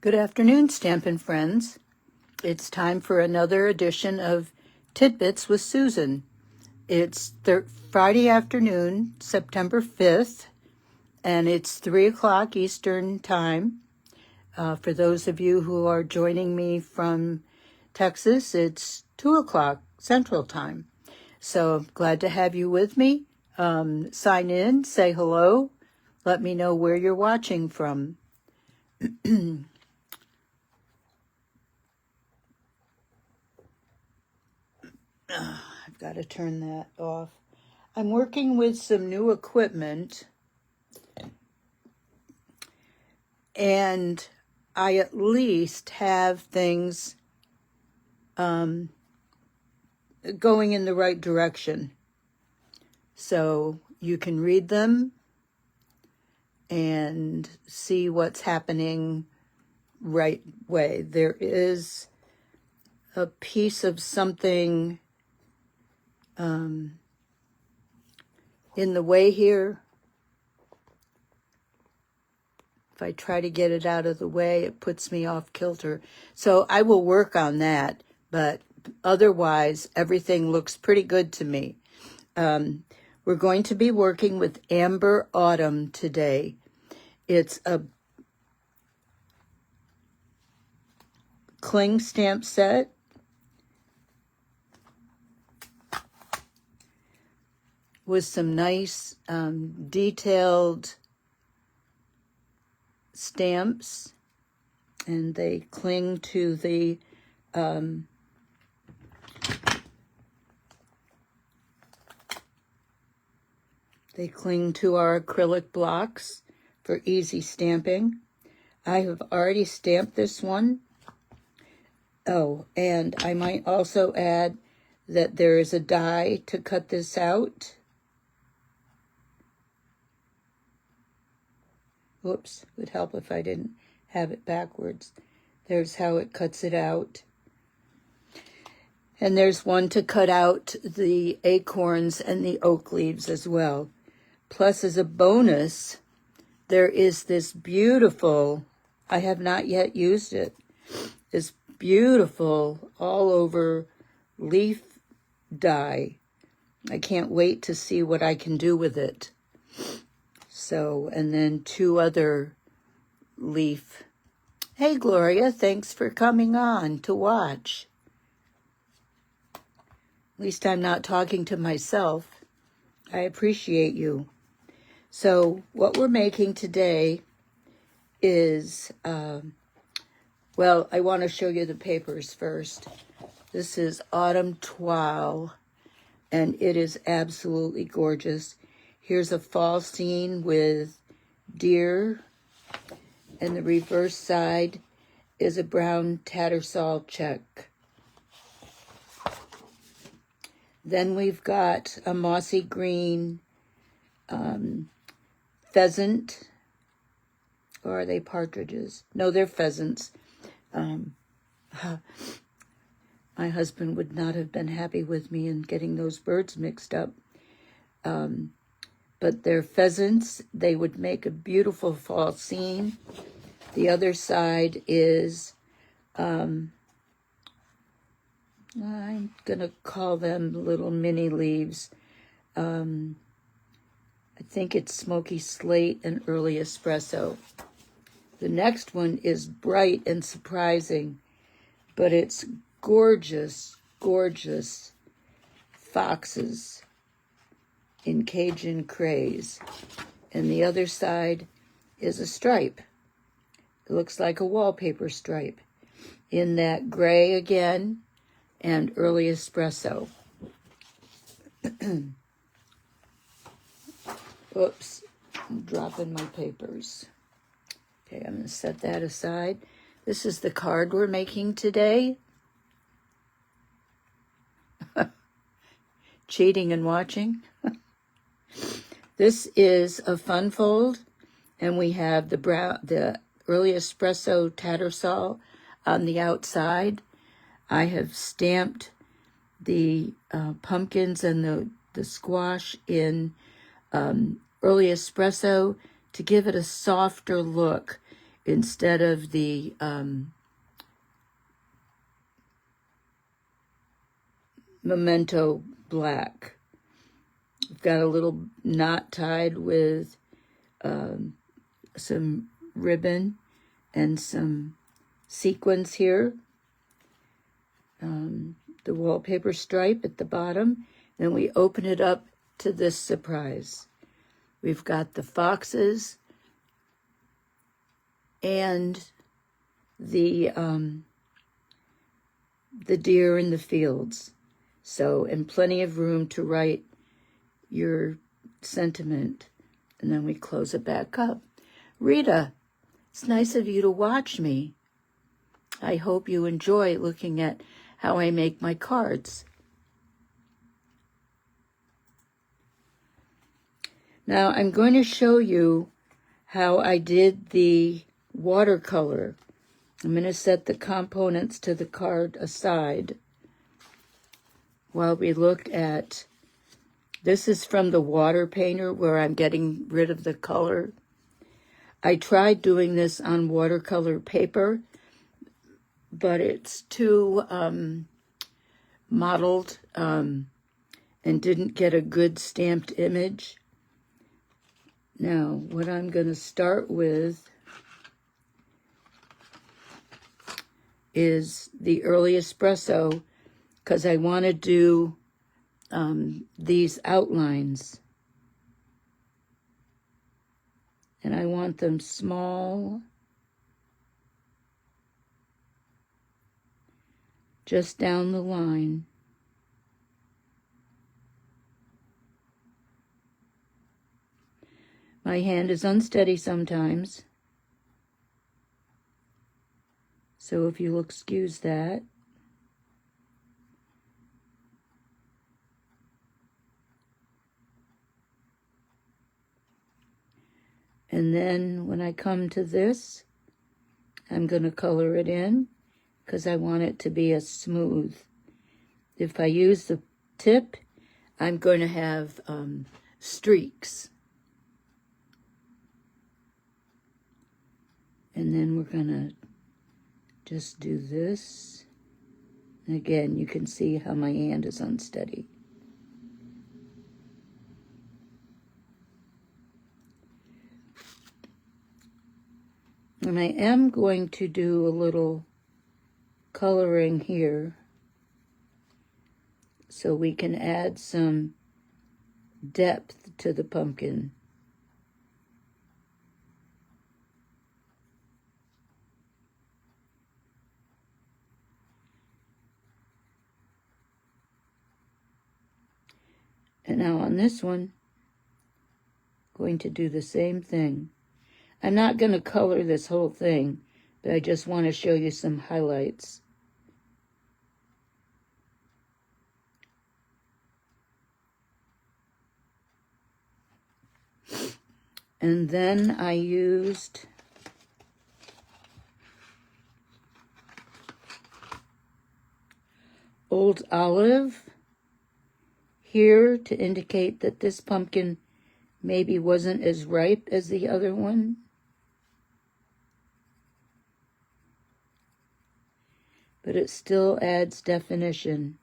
Good afternoon, Stampin' Friends. It's time for another edition of Tidbits with Susan. It's Friday afternoon, September 5th, and it's 3 o'clock Eastern Time. For those of you who are joining me from Texas, it's 2 o'clock Central Time. So glad to have you with me. Sign in, say hello, let me know where you're watching from. I've got to turn that off. I'm working with some new equipment, and I at least have things going in the right direction. So you can read them and see what's happening right way. There is a piece of something in the way here. If I try to get it out of the way, it puts me off kilter. So I will work on that, but otherwise, everything looks pretty good to me. We're going to be working with Amber Autumn today. It's a cling stamp set. With some nice detailed stamps, and they cling to the our acrylic blocks for easy stamping. I have already stamped this one. Oh, and I might also add that there is a die to cut this out. Whoops, would help if I didn't have it backwards. There's how it cuts it out. And there's one to cut out the acorns and the oak leaves as well. Plus, as a bonus, there is this beautiful, I have not yet used it, this beautiful all over leaf die. I can't wait to see what I can do with it. So, and then two other leaf. Hey, Gloria, thanks for coming on to watch. At least I'm not talking to myself. I appreciate you. So, what we're making today is, well, I want to show you the papers first. This is Autumn Toile, and it is absolutely gorgeous. Here's a fall scene with deer, and the reverse side is a brown Tattersall check. Then we've got a mossy green pheasant, or are they partridges? No, they're pheasants. My husband would not have been happy with me in getting those birds mixed up. But they're pheasants. They would make a beautiful fall scene. The other side is, I'm going to call them little mini leaves. I think it's Smoky Slate and Early Espresso. The next one is bright and surprising, but it's gorgeous, gorgeous foxes in Cajun Craze. And the other side is a stripe. It looks like a wallpaper stripe in that gray again and Early Espresso. Oops, I'm dropping my papers. Okay, I'm going to set that aside. This is the card we're making today. Cheating and watching. This is a fun fold, and we have the Early Espresso Tattersall on the outside. I have stamped the pumpkins and the squash in Early Espresso to give it a softer look. instead of the Memento Black. I've got a little knot tied with some ribbon and some sequins here. The wallpaper stripe at the bottom. Then we open it up to this surprise. We've got the foxes and the deer in the fields. So, and plenty of room to write your sentiment. And then we close it back up. Rita, it's nice of you to watch me. I hope you enjoy looking at how I make my cards. Now I'm going to show you how I did the watercolor. I'm going to set the components to the card aside while we look at, this is from the water painter where I'm getting rid of the color. I tried doing this on watercolor paper, but it's too mottled and didn't get a good stamped image. Now, what I'm going to start with is the early espresso, because I want to do these outlines. And I want them small, just down the line. My hand is unsteady sometimes, so if you'll excuse that. And then when I come to this, I'm going to color it in because I want it to be as smooth. If I use the tip, I'm going to have streaks. And then we're going to just do this. And again, you can see how my hand is unsteady. And I am going to do a little coloring here so we can add some depth to the pumpkin. And now on this one, I'm going to do the same thing. I'm not going to color this whole thing, but I just want to show you some highlights. And then I used Old Olive here to indicate that this pumpkin maybe wasn't as ripe as the other one. But it still adds definition.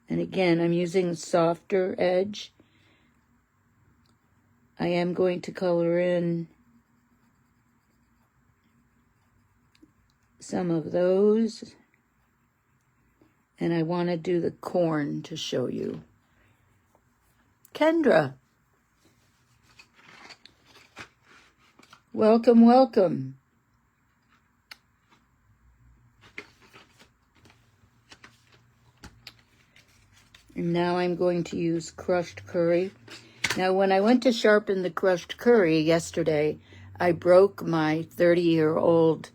And again, I'm using softer edge. I am going to color in some of those. And I want to do the corn to show you. Kendra. Welcome, welcome. And now I'm going to use crushed curry. Now, when I went to sharpen the crushed curry yesterday, I broke my 30-year-old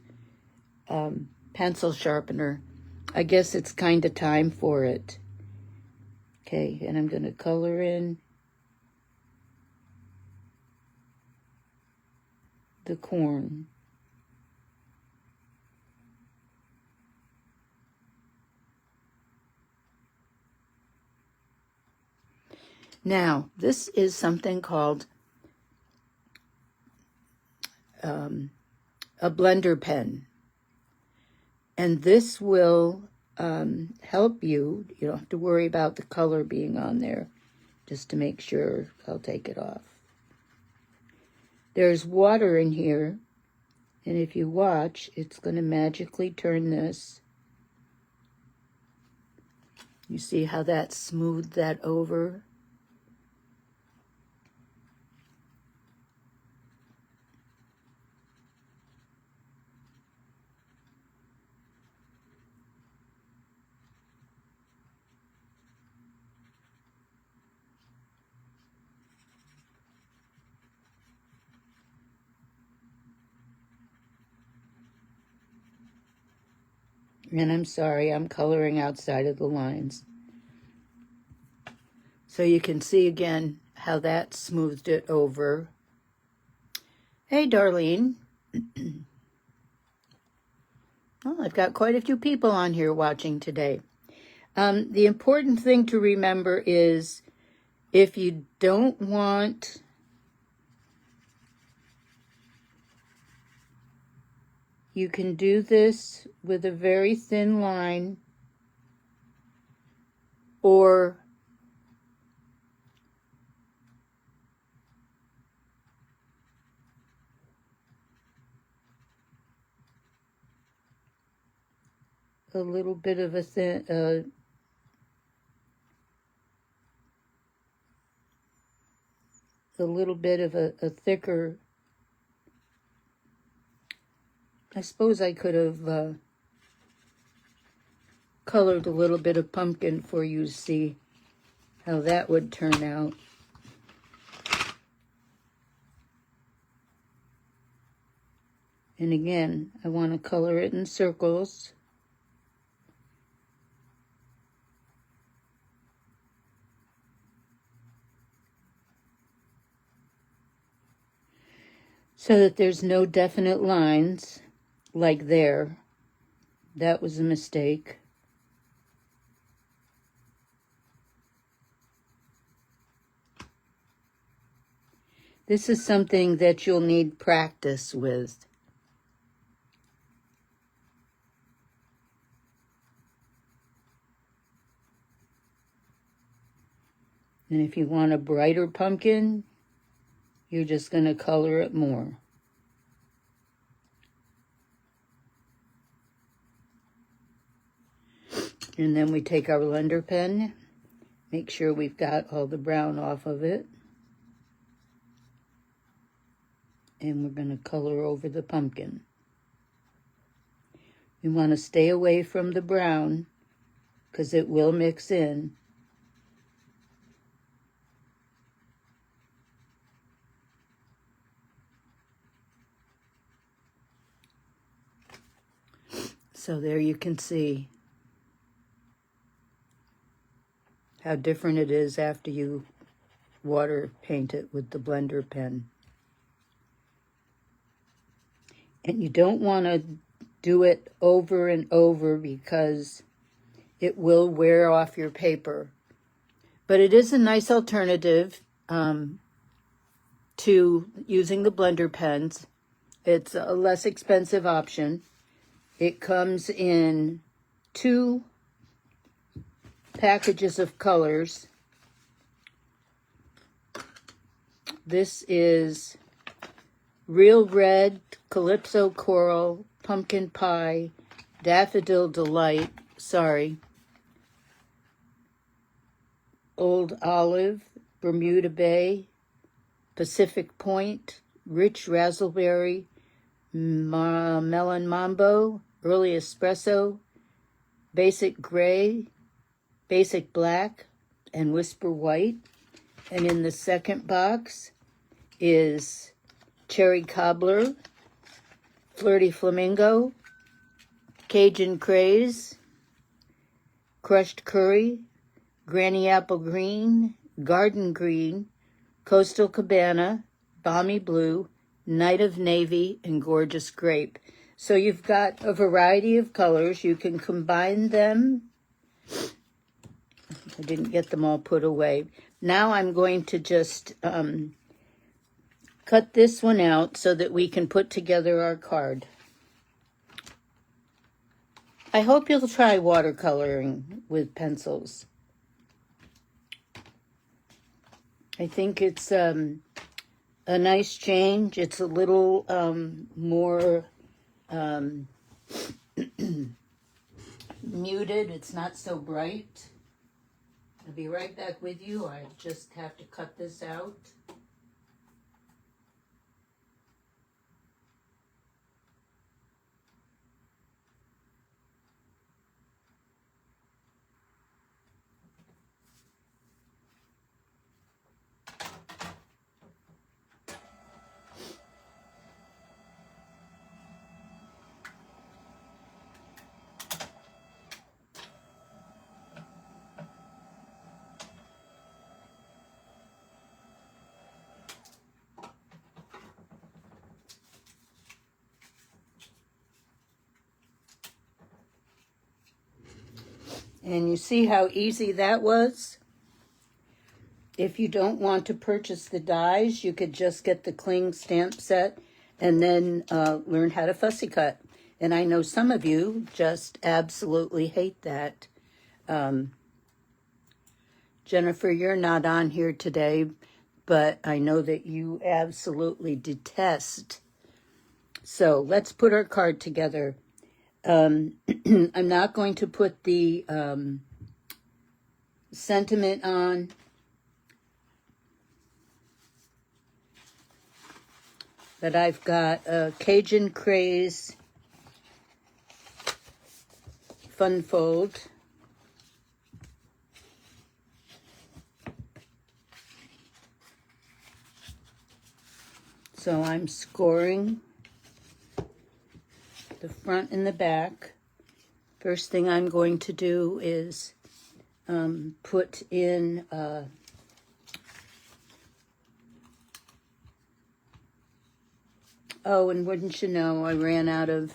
pencil sharpener. I guess it's kind of time for it. Okay, and I'm going to color in the corn. Now, this is something called a blender pen. And this will help you. You don't have to worry about the color being on there. Just to make sure, I'll take it off. There's water in here, and if you watch, it's going to magically turn this. You see how that smoothed that over? And I'm sorry, I'm coloring outside of the lines. So you can see again how that smoothed it over. Hey, Darlene. Oh, I've got quite a few people on here watching today. The important thing to remember is if you don't want you can do this with a very thin line or a little bit of a thin, a little bit of a thicker. I suppose I could have colored a little bit of pumpkin for you to see how that would turn out. And again, I want to color it in circles. So that there's no definite lines, like there. That was a mistake. This is something that you'll need practice with. And if you want a brighter pumpkin, you're just going to color it more. And then we take our blender pen, make sure we've got all the brown off of it. And we're going to color over the pumpkin. You want to stay away from the brown because it will mix in. So there you can see how different it is after you water paint it with the blender pen. And you don't want to do it over and over because it will wear off your paper. But it is a nice alternative to using the blender pens. It's a less expensive option. It comes in 2 packages of colors. This is Real Red, Calypso Coral, Pumpkin Pie, Daffodil Delight, Old Olive, Bermuda Bay, Pacific Point, Rich Razzleberry, Melon Mambo, Early Espresso, Basic Gray, Basic Black, and Whisper White. And in the second box is Cherry Cobbler, Flirty Flamingo, Cajun Craze, Crushed Curry, Granny Apple Green, Garden Green, Coastal Cabana, Balmy Blue, Night of Navy, and Gorgeous Grape. So you've got a variety of colors. You can combine them. I didn't get them all put away. Now I'm going to just cut this one out so that we can put together our card. I hope you'll try watercoloring with pencils. I think it's a nice change. It's a little more muted. It's not so bright. I'll be right back with you. I just have to cut this out. And you see how easy that was? If you don't want to purchase the dies, you could just get the Kling stamp set and then learn how to fussy cut. And I know some of you just absolutely hate that. Jennifer, you're not on here today, but I know that you absolutely detest. So let's put our card together. I'm not going to put the sentiment on. But I've got a Cajun Craze Fun Fold. So I'm scoring the front and the back. First thing I'm going to do is put in oh, and wouldn't you know, I ran out of,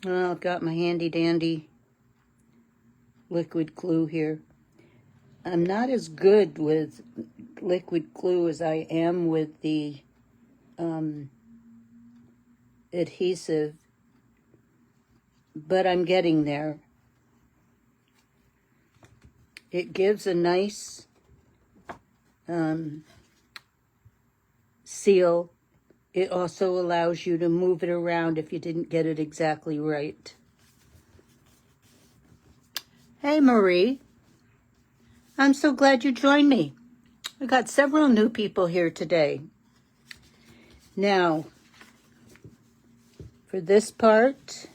well, I've got my handy dandy liquid glue here. I'm not as good with liquid glue as I am with the adhesive, but I'm getting there. It gives a nice seal. It also allows you to move it around if you didn't get it exactly right. Hey, Marie. I'm so glad you joined me. I got several new people here today. Now, for this part,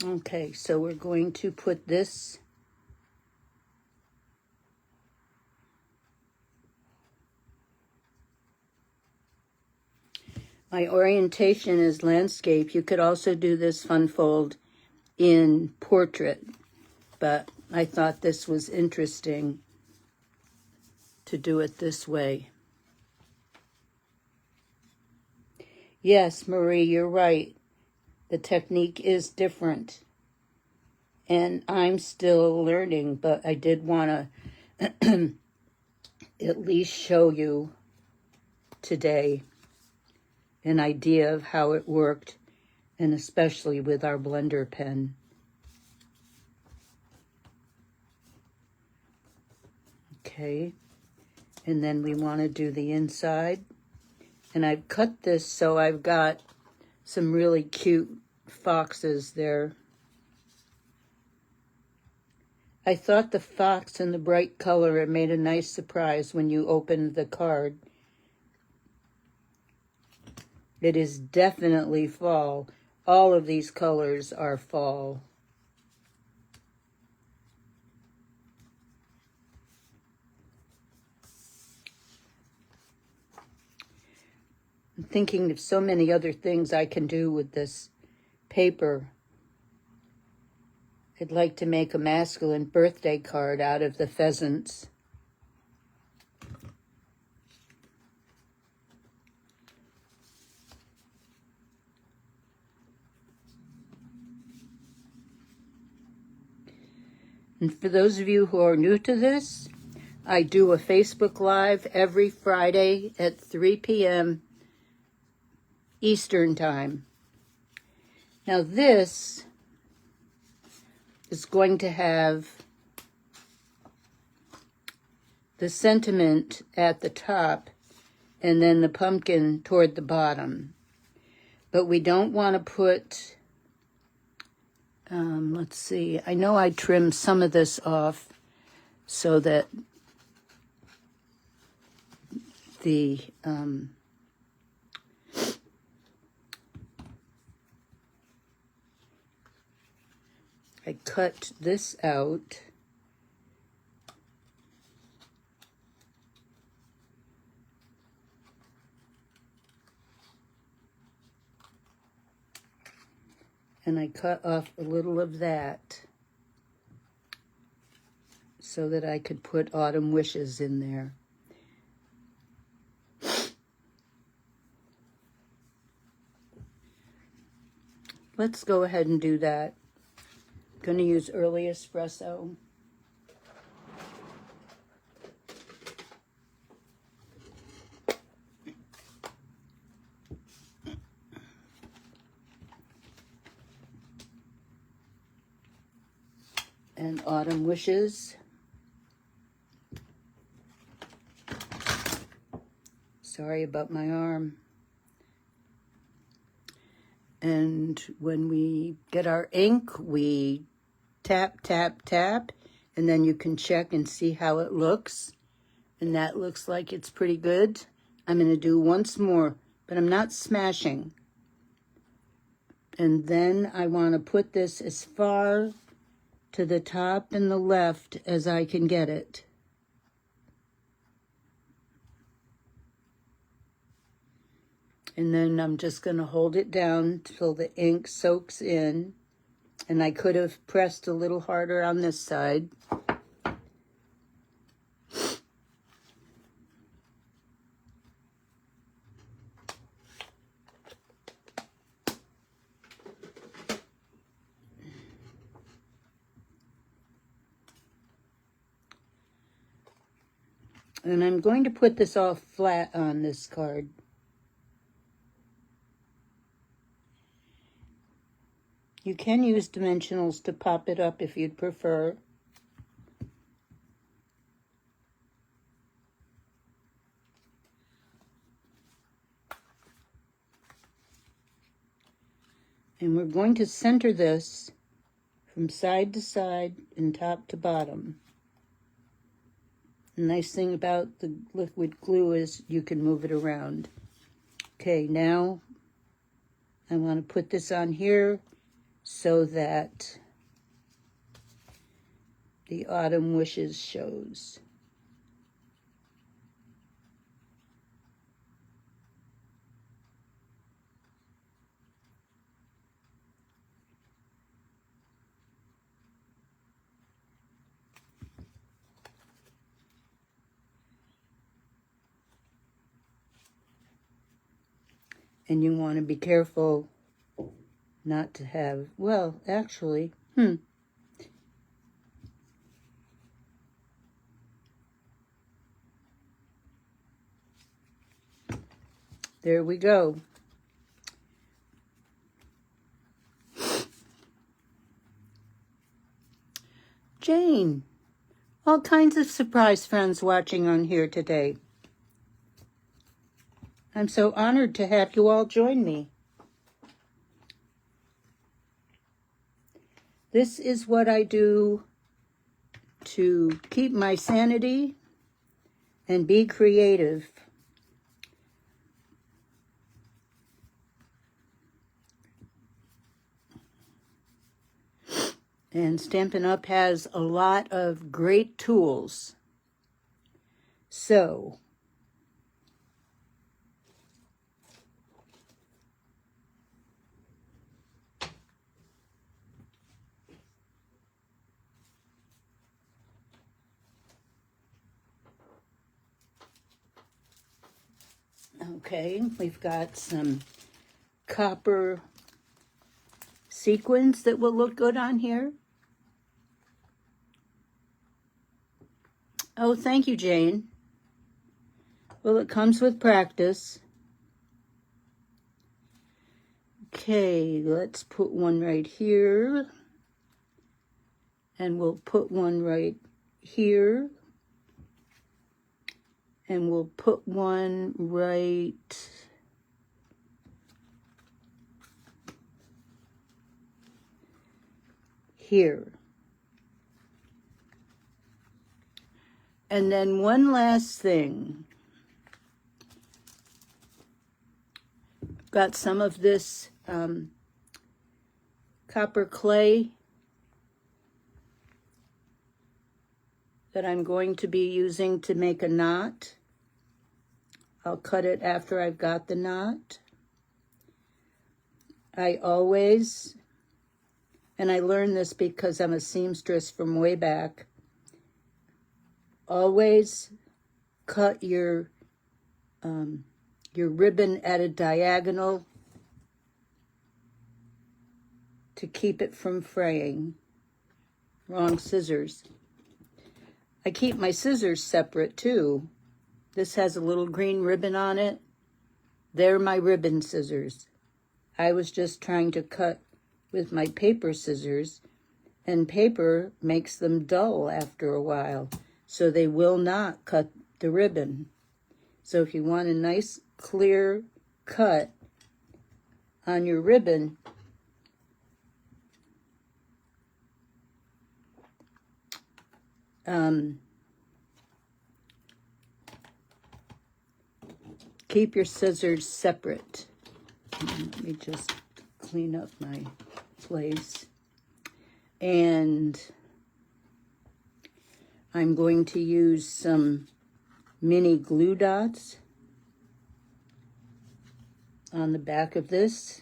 okay, so we're going to put this my orientation is landscape. You could also do this fun fold in portrait, but I thought this was interesting to do it this way. Yes, Marie, you're right. The technique is different, and I'm still learning, but I did want to at least show you today an idea of how it worked, and especially with our blender pen. Okay, and then we want to do the inside. And I've cut this so I've got some really cute foxes there. I thought the fox and the bright color, it made a nice surprise when you opened the card. It is definitely fall. All of these colors are fall. I'm thinking of so many other things I can do with this paper. I'd like to make a masculine birthday card out of the pheasants. And for those of you who are new to this, I do a Facebook Live every Friday at 3 p.m. Eastern Time. Now this is going to have the sentiment at the top and then the pumpkin toward the bottom. But we don't want to put, let's see, I know I trimmed some of this off so that the, I cut this out. And I cut off a little of that so that I could put Autumn Wishes in there. Let's go ahead and do that. I'm going to use early espresso. And Autumn Wishes. Sorry about my arm. And when we get our ink, we tap, tap, tap, and then you can check and see how it looks. And that looks like it's pretty good. I'm going to do once more, but I'm not smashing. And then I want to put this as far to the top and the left as I can get it. And then I'm just going to hold it down till the ink soaks in. And I could have pressed a little harder on this side. And I'm going to put this all flat on this card. You can use dimensionals to pop it up if you'd prefer. And we're going to center this from side to side and top to bottom. The nice thing about the liquid glue is you can move it around. Okay, now I want to put this on here so that the Autumn Wishes shows. And you want to be careful not to have, well, actually, there we go. Jane, all kinds of surprise friends watching on here today. I'm so honored to have you all join me. This is what I do to keep my sanity and be creative. And Stampin' Up! Has a lot of great tools. So, okay, we've got some copper sequins that will look good on here. Oh, thank you, Jane. Well, it comes with practice. Okay, let's put one right here. And we'll put one right here. And we'll put one right here. And then one last thing. Got some of this copper clay that I'm going to be using to make a knot. I'll cut it after I've got the knot. I always, and I learned this because I'm a seamstress from way back, always cut your ribbon at a diagonal to keep it from fraying. Wrong scissors. I keep my scissors separate too. This has a little green ribbon on it. They're my ribbon scissors. I was just trying to cut with my paper scissors, and paper makes them dull after a while, so they will not cut the ribbon. So if you want a nice clear cut on your ribbon, keep your scissors separate. Let me just clean up my place. And I'm going to use some mini glue dots on the back of this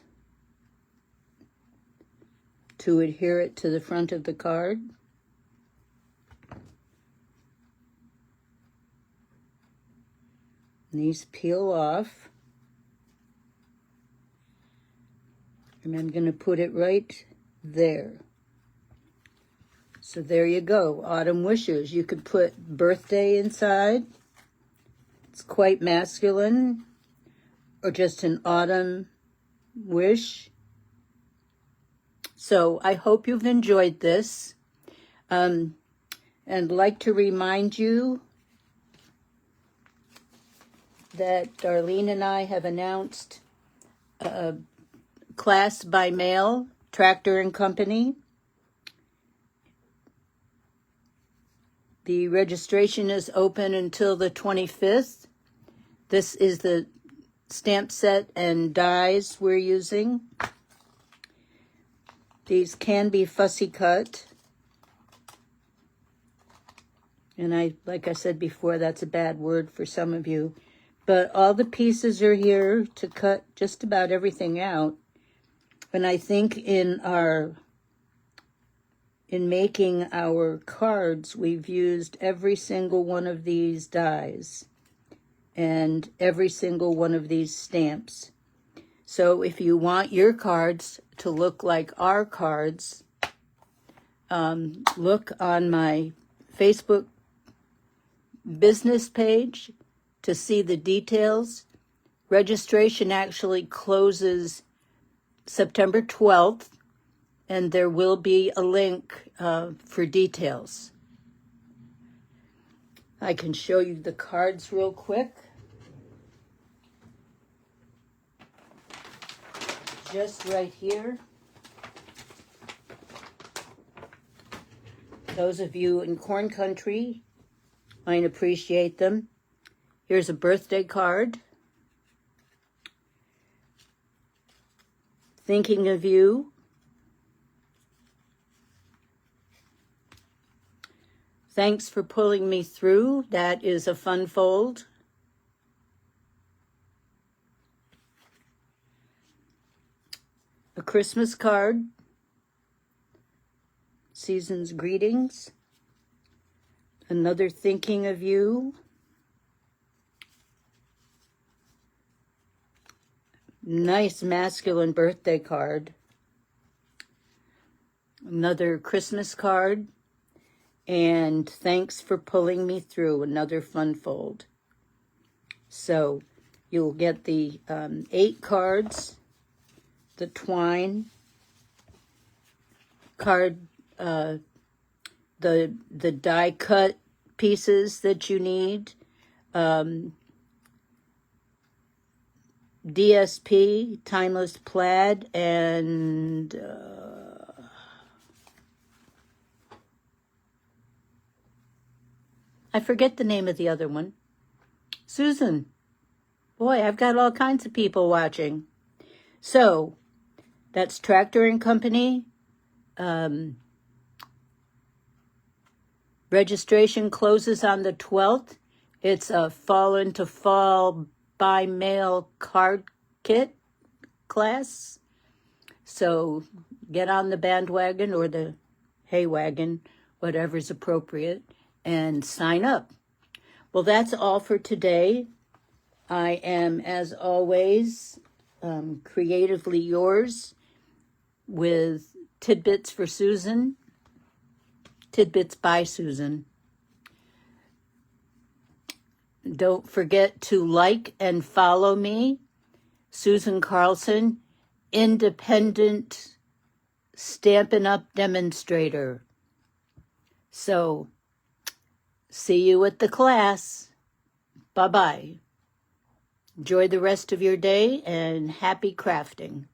to adhere it to the front of the card. And these peel off. And I'm going to put it right there. So there you go, autumn wishes. You could put birthday inside. It's quite masculine. Or just an autumn wish. So I hope you've enjoyed this. And like to remind you that Darlene and I have announced a class by mail, Tractor and Company. The registration is open until the 25th. This is the stamp set and dies we're using. These can be fussy cut. And like I said before, that's a bad word for some of you. But all the pieces are here to cut just about everything out. And I think in making our cards, we've used every single one of these dies and every single one of these stamps. So if you want your cards to look like our cards, look on my Facebook business page to see the details. Registration actually closes September 12th, and there will be a link for details. I can show you the cards real quick. Just right here. Those of you in corn country might appreciate them. Here's a birthday card. Thinking of you. Thanks for pulling me through. That is a fun fold. A Christmas card. Season's greetings. Another thinking of you. Nice masculine birthday card. Another Christmas card. And thanks for pulling me through another fun fold. So you'll get the 8 cards, the twine card, the die cut pieces that you need, DSP, Timeless Plaid, and I forget the name of the other one. Susan. Boy, I've got all kinds of people watching. So, that's Tractor and Company. Registration closes on the 12th. It's a Fall into Fall by mail card kit class. So get on the bandwagon or the hay wagon, whatever's appropriate, and sign up. Well, that's all for today. I am, as always, creatively yours with tidbits for Susan, tidbits by Susan. Don't forget to like and follow me, Susan Carlson, independent Stampin' Up! Demonstrator. So, see you at the class. Bye-bye. Enjoy the rest of your day and happy crafting.